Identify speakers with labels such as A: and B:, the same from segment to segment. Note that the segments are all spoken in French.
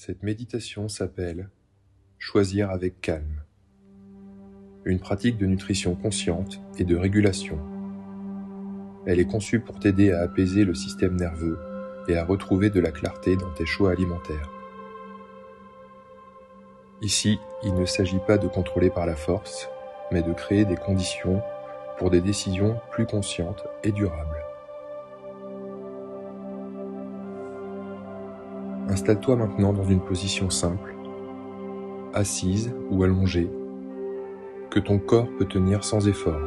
A: Cette méditation s'appelle « Choisir avec calme », une pratique de nutrition consciente et de régulation. Elle est conçue pour t'aider à apaiser le système nerveux et à retrouver de la clarté dans tes choix alimentaires. Ici, il ne s'agit pas de contrôler par la force, mais de créer des conditions pour des décisions plus conscientes et durables. Installe-toi maintenant dans une position simple, assise ou allongée, que ton corps peut tenir sans effort.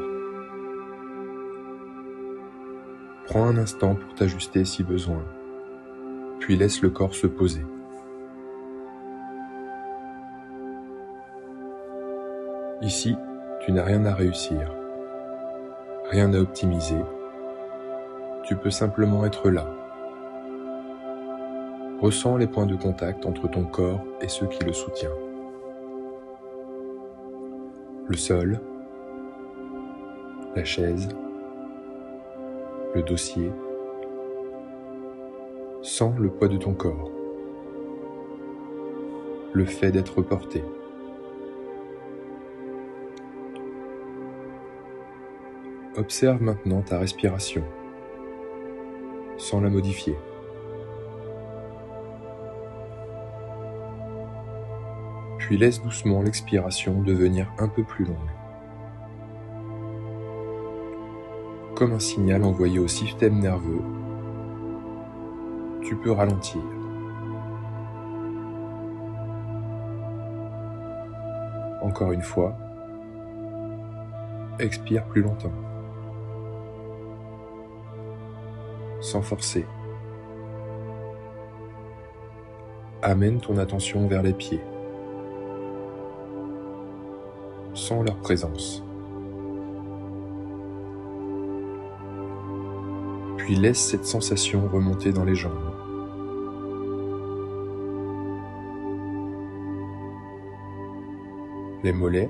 A: Prends un instant pour t'ajuster si besoin, puis laisse le corps se poser. Ici, tu n'as rien à réussir, rien à optimiser, tu peux simplement être là. Ressens les points de contact entre ton corps et ceux qui le soutiennent. Le sol, la chaise, le dossier. Sens le poids de ton corps, le fait d'être porté. Observe maintenant ta respiration, sans la modifier. Puis laisse doucement l'expiration devenir un peu plus longue. Comme un signal envoyé au système nerveux, tu peux ralentir. Encore une fois, expire plus longtemps, sans forcer. Amène ton attention vers les pieds. Sens leur présence. Puis laisse cette sensation remonter dans les jambes. Les mollets,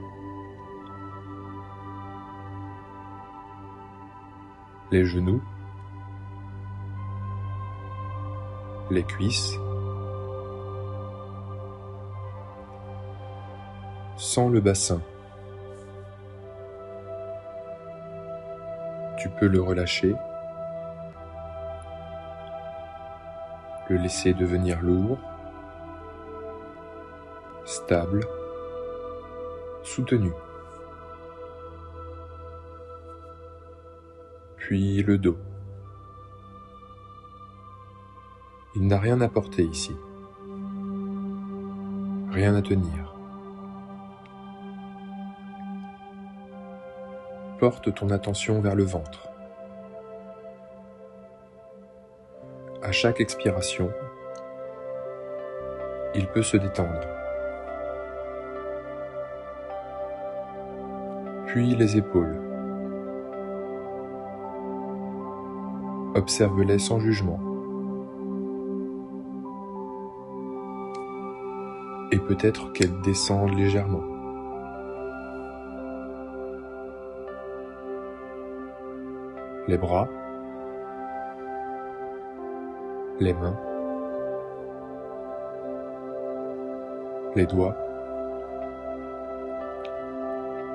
A: les genoux, les cuisses. Sens le bassin. Tu peux le relâcher, le laisser devenir lourd, stable, soutenu. Puis le dos. Il n'a rien à porter ici, rien à tenir. Porte ton attention vers le ventre. À chaque expiration, il peut se détendre. Puis les épaules. Observe-les sans jugement. Et peut-être qu'elles descendent légèrement. Les bras, les mains, les doigts.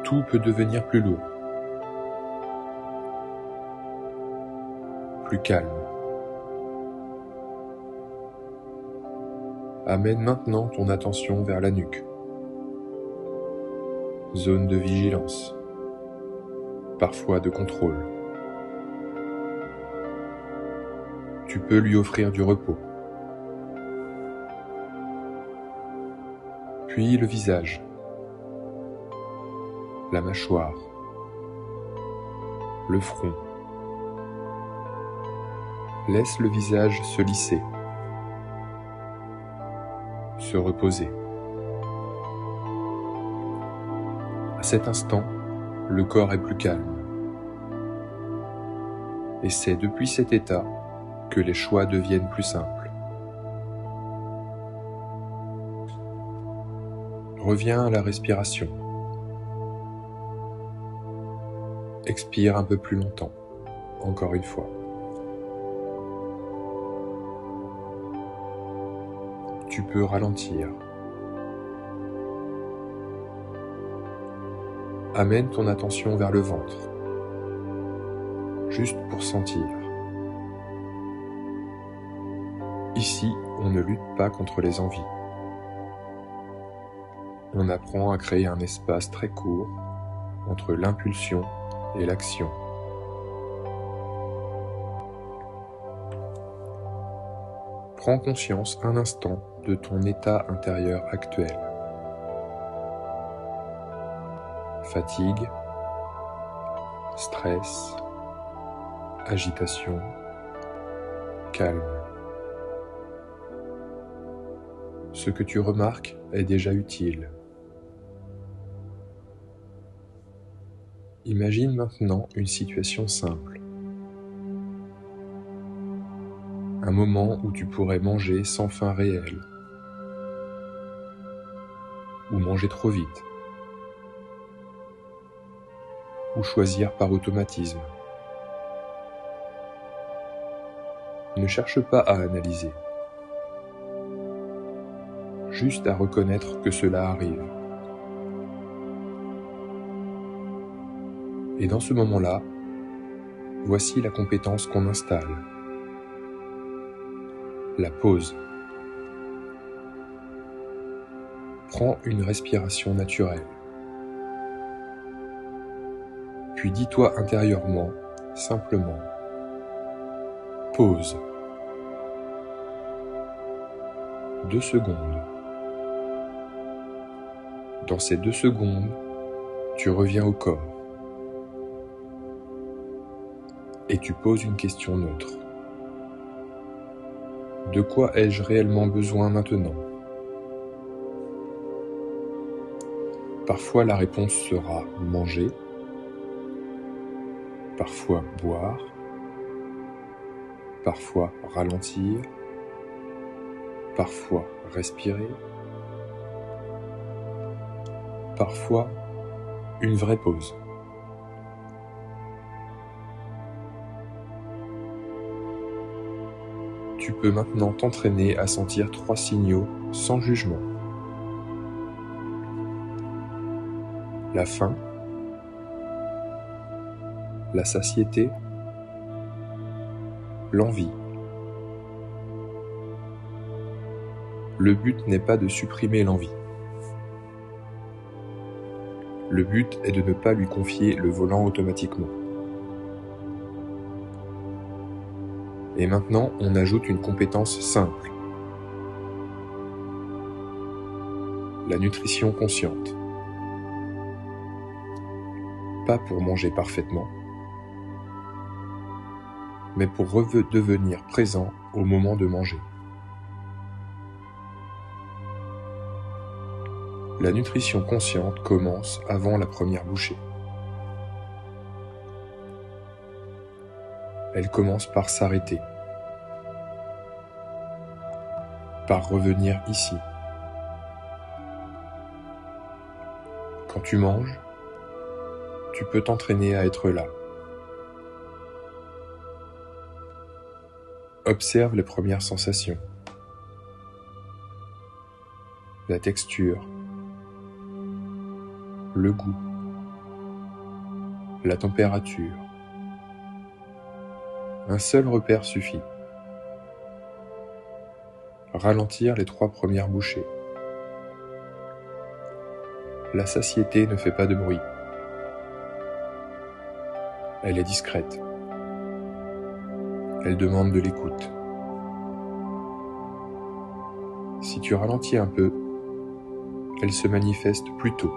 A: Tout peut devenir plus lourd, plus calme. Amène maintenant ton attention vers la nuque, zone de vigilance, parfois de contrôle. Tu peux lui offrir du repos. Puis le visage, la mâchoire, le front. Laisse le visage se lisser, se reposer. À cet instant, le corps est plus calme. Et c'est depuis cet état que les choix deviennent plus simples. Reviens à la respiration. Expire un peu plus longtemps, encore une fois. tu peux ralentir. Amène ton attention vers le ventre, juste pour sentir. Ici, on ne lutte pas contre les envies. On apprend à créer un espace très court entre l'impulsion et l'action. Prends conscience un instant de ton état intérieur actuel. Fatigue, stress, agitation, calme. Ce que tu remarques est déjà utile. Imagine maintenant une situation simple. Un moment où tu pourrais manger sans faim réelle, ou manger trop vite, ou choisir par automatisme. Ne cherche pas à analyser, juste à reconnaître que cela arrive. Et dans ce moment-là, voici la compétence qu'on installe. La pause. Prends une respiration naturelle. Puis dis-toi intérieurement, simplement, pause. 2 secondes. Dans ces 2 secondes, tu reviens au corps. Et tu poses une question neutre. De quoi ai-je réellement besoin maintenant ? Parfois la réponse sera manger, parfois boire, parfois ralentir, parfois respirer, parfois une vraie pause. Tu peux maintenant t'entraîner à sentir 3 signaux sans jugement. La faim, la satiété, l'envie. Le but n'est pas de supprimer l'envie. Le but est de ne pas lui confier le volant automatiquement. Et maintenant, on ajoute une compétence simple. La nutrition consciente. Pas pour manger parfaitement, mais pour redevenir présent au moment de manger. La nutrition consciente commence avant la première bouchée. Elle commence par s'arrêter, par revenir ici. Quand tu manges, tu peux t'entraîner à être là. Observe les premières sensations. La texture, le goût, la température. Un seul repère suffit. Ralentir les 3 premières bouchées. La satiété ne fait pas de bruit. Elle est discrète. Elle demande de l'écoute. Si tu ralentis un peu, elle se manifeste plus tôt,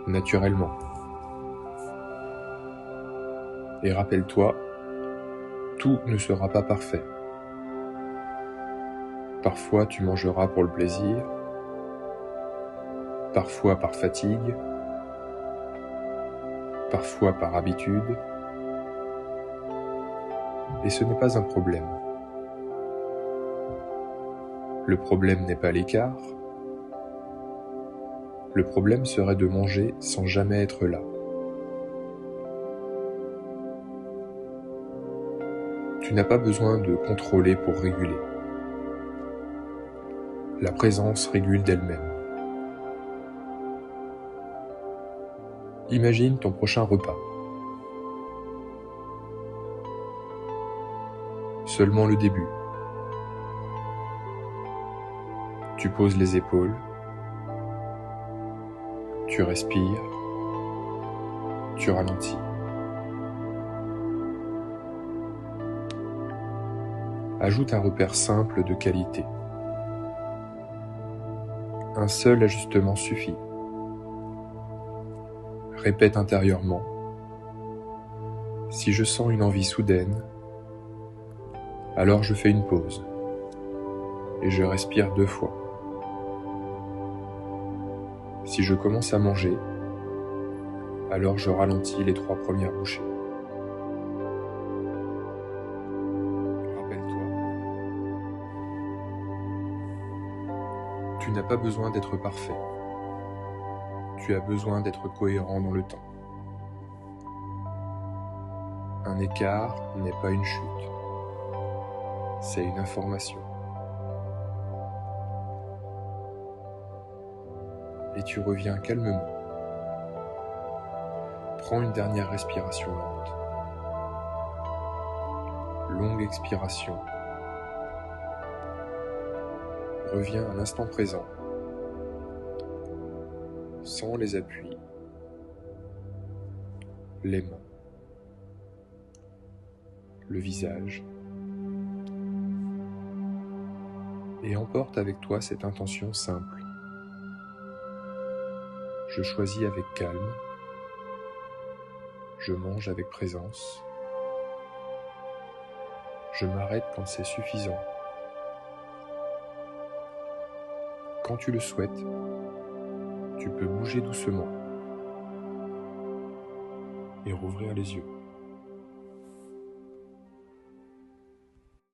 A: naturellement. Et rappelle-toi, tout ne sera pas parfait. Parfois tu mangeras pour le plaisir, parfois par fatigue, parfois par habitude, et ce n'est pas un problème. Le problème n'est pas l'écart, le problème serait de manger sans jamais être là. Tu n'as pas besoin de contrôler pour réguler. La présence régule d'elle-même. Imagine ton prochain repas. Seulement le début. Tu poses les épaules, tu respires, tu ralentis. Ajoute un repère simple de qualité. Un seul ajustement suffit. Répète intérieurement. Si je sens une envie soudaine, alors je fais une pause et je respire 2 fois. Si je commence à manger, alors je ralentis les 3 premières bouchées. Rappelle-toi, tu n'as pas besoin d'être parfait. Tu as besoin d'être cohérent dans le temps. Un écart n'est pas une chute, c'est une information. Et tu reviens calmement. Prends une dernière respiration lente. Longue expiration. Reviens à l'instant présent, sans les appuis, les mains, le visage, et emporte avec toi cette intention simple. Je choisis avec calme, je mange avec présence, je m'arrête quand c'est suffisant. Quand tu le souhaites, tu peux bouger doucement et rouvrir les yeux.